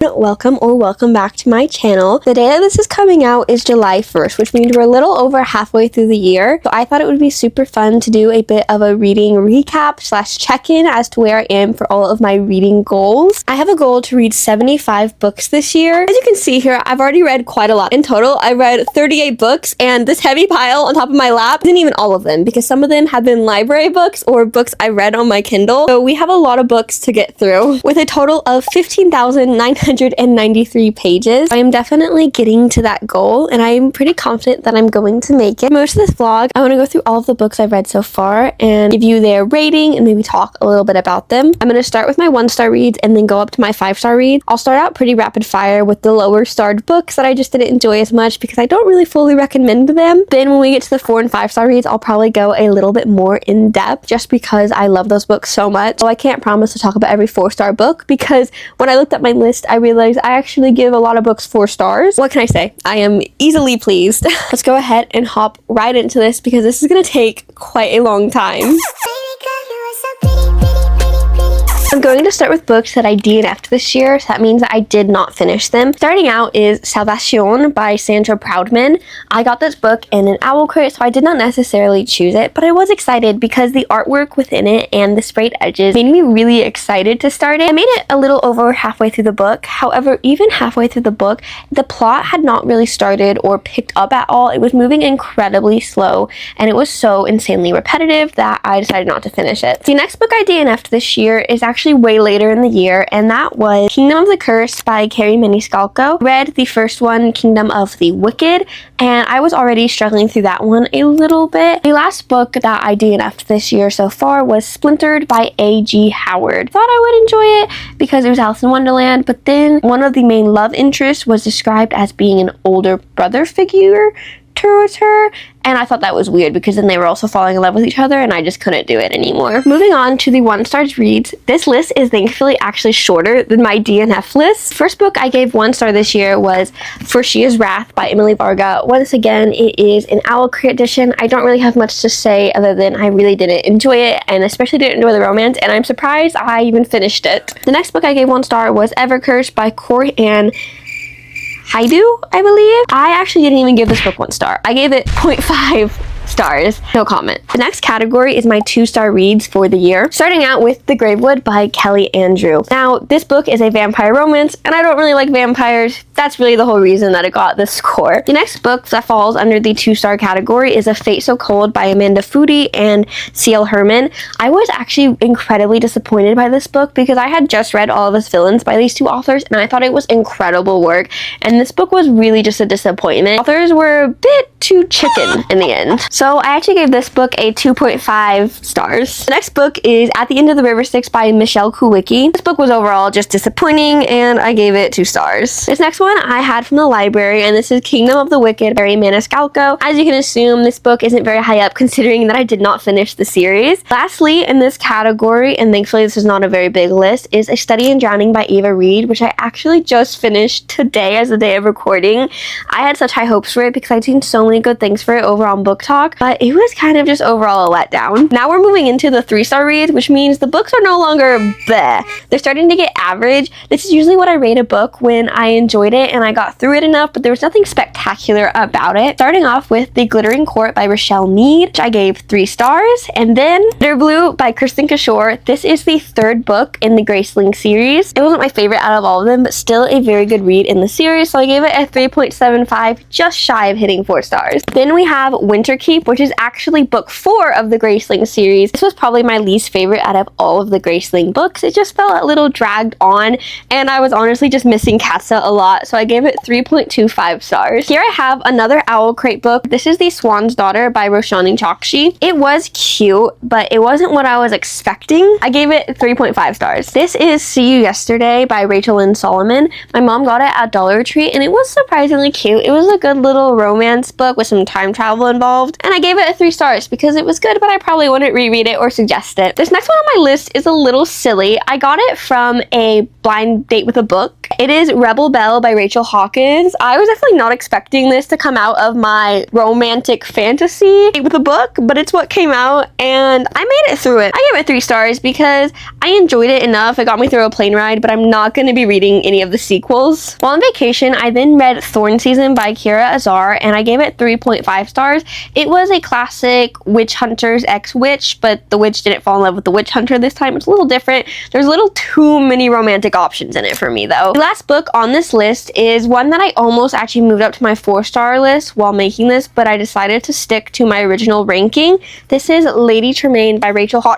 Welcome back to my channel. The day that this is coming out is July 1st, which means we're a little over halfway through the year. So I thought it would be super fun to do a bit of a reading recap / check-in as to where I am for all of my reading goals. I have a goal to read 75 books this year. As you can see here, I've already read quite a lot. In total, I read 38 books, and this heavy pile on top of my lap isn't even all of them because some of them have been library books or books I read on my Kindle. So we have a lot of books to get through with a total of 15,993 pages. I am definitely getting to that goal, and I'm pretty confident that I'm going to make it. Most of this vlog, I want to go through all of the books I've read so far and give you their rating and maybe talk a little bit about them. I'm going to start with my 1-star reads and then go up to my 5-star reads. I'll start out pretty rapid fire with the lower starred books that I just didn't enjoy as much because I don't really fully recommend them. Then when we get to the 4 and 5-star reads, I'll probably go a little bit more in depth just because I love those books so much. So I can't promise to talk about every 4-star book because when I looked at my list, I realized I actually give a lot of books 4 stars. What can I say? I am easily pleased. Let's go ahead and hop right into this because this is going to take quite a long time. I'm going to start with books that I DNF'd this year, so that means that I did not finish them. Starting out is Salvation by Sandra Proudman. I got this book in an owl crate, so I did not necessarily choose it, but I was excited because the artwork within it and the sprayed edges made me really excited to start it. I made it a little over halfway through the book. However, even halfway through the book, the plot had not really started or picked up at all. It was moving incredibly slow, and it was so insanely repetitive that I decided not to finish it. The next book I DNF'd this year is actually way later in the year, and that was Kingdom of the Curse by Carrie Maniscalco. Read the first one, Kingdom of the Wicked, and I was already struggling through that one a little bit. The last book that I DNF'd this year so far was Splintered by A.G. Howard. Thought I would enjoy it because it was Alice in Wonderland, but then one of the main love interests was described as being an older brother figure towards her, and I thought that was weird because then they were also falling in love with each other and I just couldn't do it anymore. Moving on to the 1-star reads, this list is thankfully actually shorter than my DNF list. First book I gave 1 star this year was For She Is Wrath by Emily Varga. Once again, it is an owl crate edition. I don't really have much to say other than I really didn't enjoy it, and especially didn't enjoy the romance, and I'm surprised I even finished it. The next book I gave 1 star was Evercurse by Corey Ann Haidu, I believe. I actually didn't even give this book 1 star. I gave it 0.5 stars. No comment. The next category is my 2-star reads for the year. Starting out with The Gravewood by Kelly Andrew. Now, this book is a vampire romance, and I don't really like vampires. That's really the whole reason that it got this score. The next book that falls under the 2-star category is A Fate So Cold by Amanda Foody and C.L. Herman. I was actually incredibly disappointed by this book because I had just read All of Us Villains by these 2 authors, and I thought it was incredible work, and this book was really just a disappointment. Authors were a bit too chicken in the end. So I actually gave this book a 2.5 stars. The next book is At the End of the River Styx by Michelle Kuwicki. This book was overall just disappointing, and I gave it 2 stars. This next one I had from the library, and this is Kingdom of the Wicked by Carrie Maniscalco. As you can assume, this book isn't very high up considering that I did not finish the series. Lastly, in this category, and thankfully this is not a very big list, is A Study in Drowning by Ava Reed, which I actually just finished today as the day of recording. I had such high hopes for it because I'd seen so many good things for it over on Book Talk, but it was kind of just overall a letdown. Now we're moving into the 3-star reads, which means the books are no longer bleh. They're starting to get average. This is usually what I rate a book when I enjoyed it and I got through it enough, but there was nothing spectacular about it. Starting off with The Glittering Court by Rochelle Mead, which I gave 3 stars, and then Bitter Blue by Kristen Kishore. This is the 3rd book in the Graceling series. It wasn't my favorite out of all of them, but still a very good read in the series, so I gave it a 3.75, just shy of hitting 4 stars. Then we have Winterkeep, which is actually book 4 of the Graceling series. This was probably my least favorite out of all of the Graceling books. It just felt a little dragged on, and I was honestly just missing Katsa a lot, so I gave it 3.25 stars. Here I have another owl crate book. This is The Swan's Daughter by Roshani Chokshi. It was cute, but it wasn't what I was expecting. I gave it 3.5 stars. This is See You Yesterday by Rachel Lynn Solomon. My mom got it at Dollar Tree, and it was surprisingly cute. It was a good little romance book. book with some time travel involved, and I gave it a 3 stars because it was good, but I probably wouldn't reread it or suggest it. This next one on my list is a little silly. I got it from a blind date with a book. It is Rebel Belle by Rachel Hawkins. I was definitely not expecting this to come out of my romantic fantasy with a book, but it's what came out, and I made it through it. I gave it 3 stars because I enjoyed it enough. It got me through a plane ride, but I'm not going to be reading any of the sequels. While on vacation, I then read Thorn Season by Kira Azar, and I gave it 3.5 stars. It was a classic witch hunter's ex-witch, but the witch didn't fall in love with the witch hunter this time. It's a little different. There's a little too many romantic options in it for me, though. The last book on this list is one that I almost actually moved up to my 4-star list while making this, but I decided to stick to my original ranking. This is Lady Tremaine by Rachel Hawkins.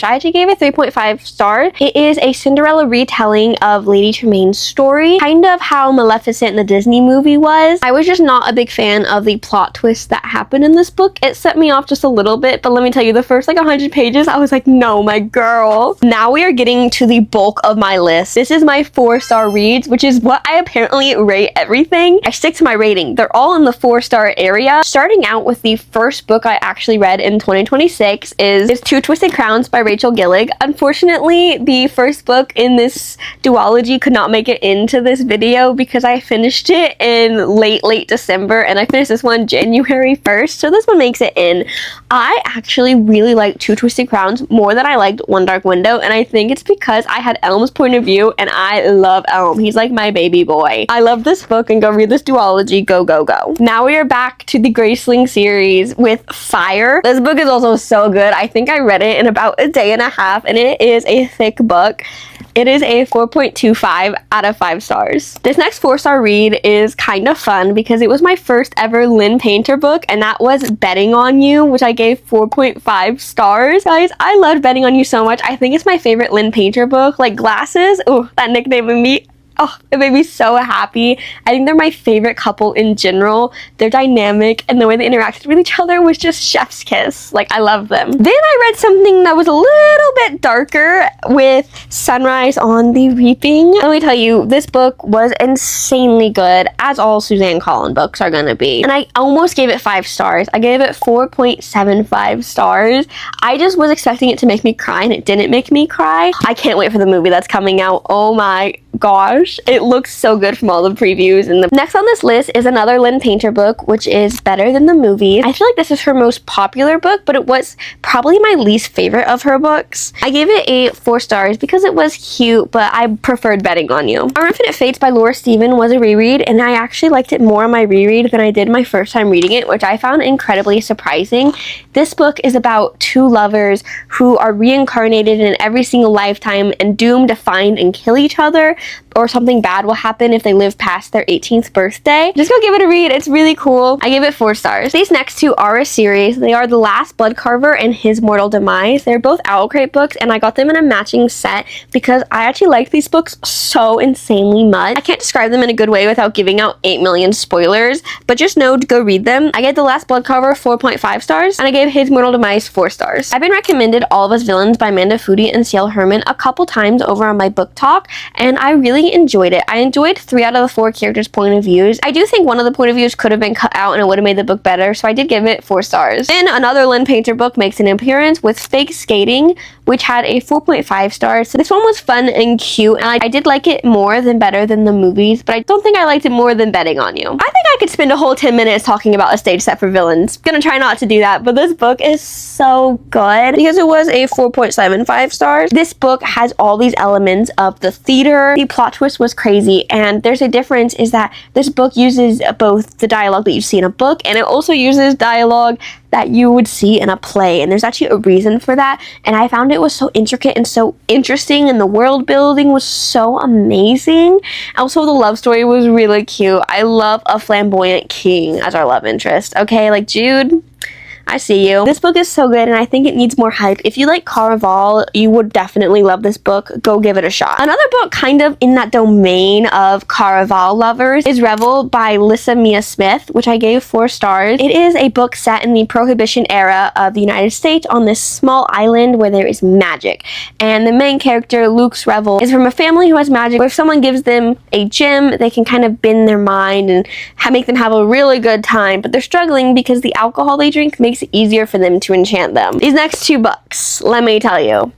I actually gave it 3.5 stars. It is a Cinderella retelling of Lady Tremaine's story, kind of how Maleficent in the Disney movie was. I was just not a big fan of the plot twist that happened in this book. It set me off just a little bit, but let me tell you, the first like 100 pages, I was like, no, my girl. Now we are getting to the bulk of my list. This is my 4-star reads, which is what I apparently rate everything. I stick to my rating. They're all in the 4-star area. Starting out with the first book I actually read in 2026 is Two Twisted Crowns by Rachel Gillig. Unfortunately, the first book in this duology could not make it into this video because I finished it in late December, and I finished this one January 1st, so this one makes it in. I actually really like Two Twisted Crowns more than I liked One Dark Window, and I think it's because I had Elm's point of view, and I love Elm. He's like my baby boy. I love this book, and go read this duology. Go, go, go. Now we are back to the Graceling series with Fire. This book is also so good. I think I read it in about a day and a half, and it is a thick book. It is a 4.25 out of 5 stars. This next 4-star read is kind of fun because it was my first ever Lynn Painter book, and that was Betting on You, which I gave 4.5 stars. Guys, I loved Betting on You so much. I think it's my favorite Lynn Painter book. Like Glasses, oh, that nickname made me, oh, it made me so happy. I think they're my favorite couple in general. They're dynamic, and the way they interacted with each other was just chef's kiss. Like, I love them. Then I read something that was a little bit darker with Sunrise on the Reaping. Let me tell you, this book was insanely good, as all Suzanne Collin books are gonna be. And I almost gave it 5 stars. I gave it 4.75 stars. I just was expecting it to make me cry, and it didn't make me cry. I can't wait for the movie that's coming out. Oh my gosh, it looks so good from all the previews. And the next on this list is another Lynn Painter book, which is Better Than the Movie. I feel like this is her most popular book, but it was probably my least favorite of her books. I gave it 4 stars because it was cute, but I preferred Betting on You. Our Infinite Fates by Laura Steven was a reread, and I actually liked it more on my reread than I did my first time reading it, which I found incredibly surprising. This book is about 2 lovers who are reincarnated in every single lifetime and doomed to find and kill each other, or something bad will happen if they live past their 18th birthday. Just go give it a read. It's really cool. I gave it 4 stars. These next 2 are a series. They are The Last Bloodcarver and His Mortal Demise. They're both Owl Crate books, and I got them in a matching set because I actually like these books so insanely much. I can't describe them in a good way without giving out 8 million spoilers, but just know to go read them. I gave The Last Bloodcarver 4.5 stars, and I gave His Mortal Demise 4 stars. I've been recommended All of Us Villains by Amanda Foody and Ciel Herman a couple times over on my book talk, and I really enjoyed it. I enjoyed 3 out of the 4 characters' point of views. I do think one of the point of views could have been cut out and it would have made the book better, so I did give it 4 stars. Then another Lynn Painter book makes an appearance with Fake Skating, which had a 4.5 stars. So this one was fun and cute, and I did like it more than Better Than the Movies, but I don't think I liked it more than Betting on You. I think I could spend a whole 10 minutes talking about a stage set for villains. Gonna try not to do that, but this book is so good because it was a 4.75 stars. This book has all these elements of the theater. The plot twist was crazy, and there's a difference is that this book uses both the dialogue that you see in a book, and it also uses dialogue that you would see in a play, and there's actually a reason for that, and I found it was so intricate and so interesting, and the world building was so amazing. Also, the love story was really cute. I love a flamboyant king as our love interest. Okay, like Jude, I see you. This book is so good and I think it needs more hype. If you like Caraval, you would definitely love this book. Go give it a shot. Another book kind of in that domain of Caraval lovers is Revel by Lissa Mia Smith, which I gave 4 stars. It is a book set in the Prohibition era of the United States on this small island where there is magic. And the main character, Luke's Revel, is from a family who has magic where if someone gives them a gem, they can kind of bend their mind and make them have a really good time, but they're struggling because the alcohol they drink makes it easier for them to enchant them. These next 2 books, let me tell you,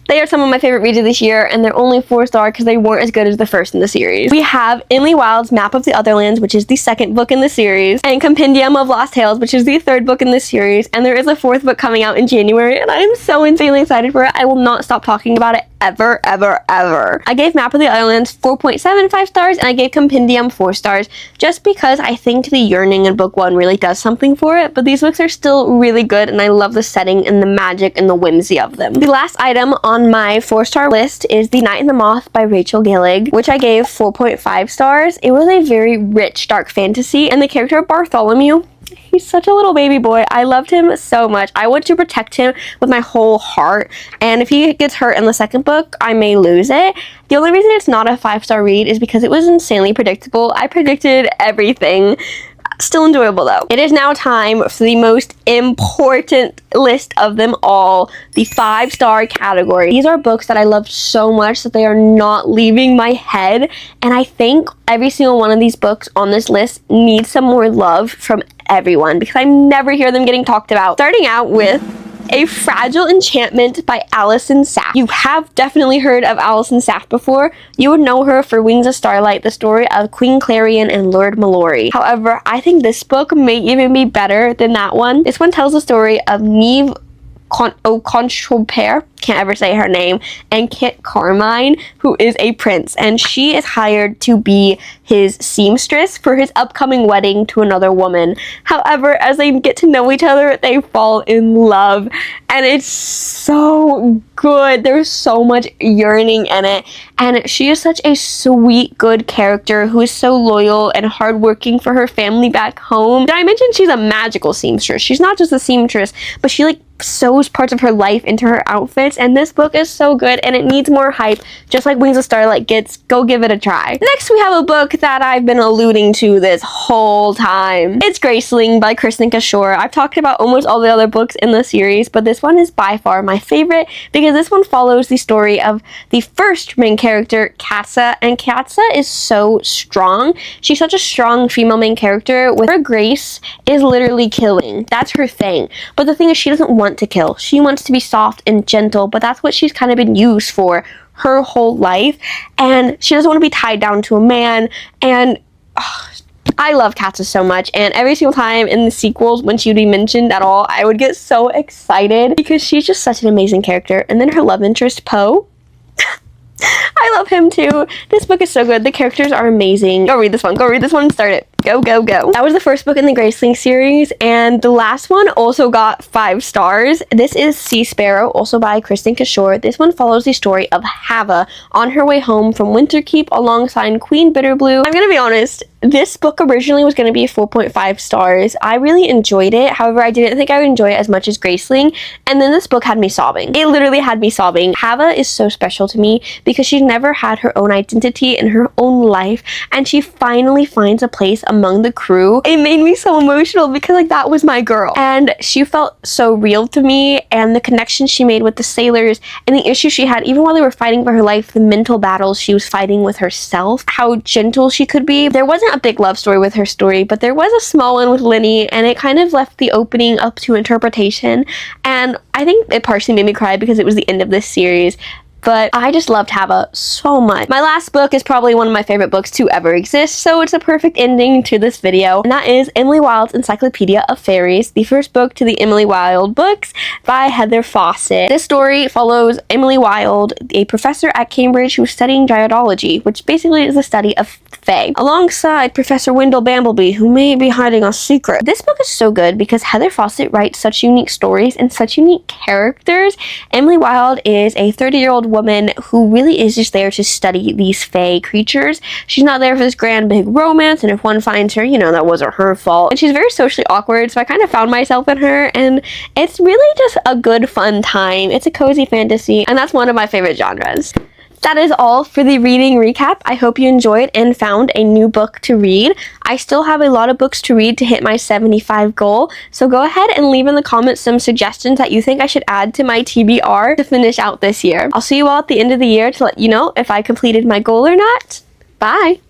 they are some of my favorite reads of this year, and they're only 4-star because they weren't as good as the first in the series. We have Emily Wilde's Map of the Otherlands, which is the 2nd book in the series, and Compendium of Lost Tales, which is the 3rd book in the series, and there is a 4th book coming out in January, and I am so insanely excited for it. I will not stop talking about it ever, ever, ever. I gave Map of the Otherlands 4.75 stars, and I gave Compendium 4 stars, just because I think the yearning in book 1 really does something for it, but these books are still really good, and I love the setting and the magic and the whimsy of them. The last item on my 4-star list is The Night and the Moth by Rachel Gillig, which I gave 4.5 stars. It was a very rich, dark fantasy, and the character of Bartholomew, he's such a little baby boy. I loved him so much. I want to protect him with my whole heart, and if he gets hurt in the 2nd book, I may lose it. The only reason it's not a 5-star read is because it was insanely predictable. I predicted everything. Still enjoyable though. It is now time for the most important list of them all, the 5-star category. These are books that I love so much that they are not leaving my head, and I think every single one of these books on this list needs some more love from everyone because I never hear them getting talked about. Starting out with A Fragile Enchantment by Alison Saff. You have definitely heard of Alison Saff before. You would know her for Wings of Starlight, the story of Queen Clarion and Lord Mallory. However, I think this book may even be better than that one. This one tells the story of Neve Conchoper, can't ever say her name, and Kit Carmine, who is a prince, and she is hired to be his seamstress for his upcoming wedding to another woman. However, as they get to know each other, they fall in love, and it's so good. There's so much yearning in it, and she is such a sweet, good character who is so loyal and hardworking for her family back home. Did I mention she's a magical seamstress? She's not just a seamstress, but she sews parts of her life into her outfits, and this book is so good and it needs more hype, just like Wings of Starlight gets. Go give it a try. Next, we have a book that I've been alluding to this whole time. It's Graceling by Kristen Cashore. I've talked about almost all the other books in the series, but this one is by far my favorite because this one follows the story of the first main character, Katsa, and Katsa is so strong. She's such a strong female main character. With her grace is literally killing. That's her thing. But the thing is, she doesn't want to kill. She wants to be soft and gentle, but that's what she's kind of been used for her whole life, and she doesn't want to be tied down to a man. And I love Katsa so much, and every single time in the sequels when she would be mentioned at all, I would get so excited because she's just such an amazing character. And then her love interest, Poe, I love him too. This book is so good. The characters are amazing. Go read this one. Go read this one and start it. Go, go, go. That was the first book in the Graceling series, and the last one also got 5 stars. This is Sea Sparrow, also by Kristen Cashore. This one follows the story of Hava on her way home from Winterkeep alongside Queen Bitterblue. I'm gonna be honest, this book originally was gonna be 4.5 stars. I really enjoyed it. However, I didn't think I would enjoy it as much as Graceling, and then this book had me sobbing. It literally had me sobbing. Hava is so special to me because she's never had her own identity in her own life, and she finally finds a place among the crew. It made me so emotional because that was my girl, and she felt so real to me, and the connection she made with the sailors and the issues she had even while they were fighting for her life, the mental battles she was fighting with herself, how gentle she could be. There wasn't a big love story with her story, but there was a small one with Lenny, and it kind of left the opening up to interpretation, and I think it partially made me cry because it was the end of this series. But I just loved Hava so much. My last book is probably one of my favorite books to ever exist, so it's a perfect ending to this video, and that is Emily Wilde's Encyclopedia of Fairies, the first book to the Emily Wilde books by Heather Fawcett. This story follows Emily Wilde, a professor at Cambridge who's studying gyrodology, which basically is the study of fae, alongside Professor Wendell Bambleby, who may be hiding a secret. This book is so good because Heather Fawcett writes such unique stories and such unique characters. Emily Wilde is a 30-year-old woman who really is just there to study these fae creatures. She's not there for this grand big romance, and if one finds her, you know, that wasn't her fault. And she's very socially awkward, so I kind of found myself in her, and it's really just a good fun time. It's a cozy fantasy, and that's one of my favorite genres. That is all for the reading recap. I hope you enjoyed and found a new book to read. I still have a lot of books to read to hit my 75 goal, so go ahead and leave in the comments some suggestions that you think I should add to my TBR to finish out this year. I'll see you all at the end of the year to let you know if I completed my goal or not. Bye!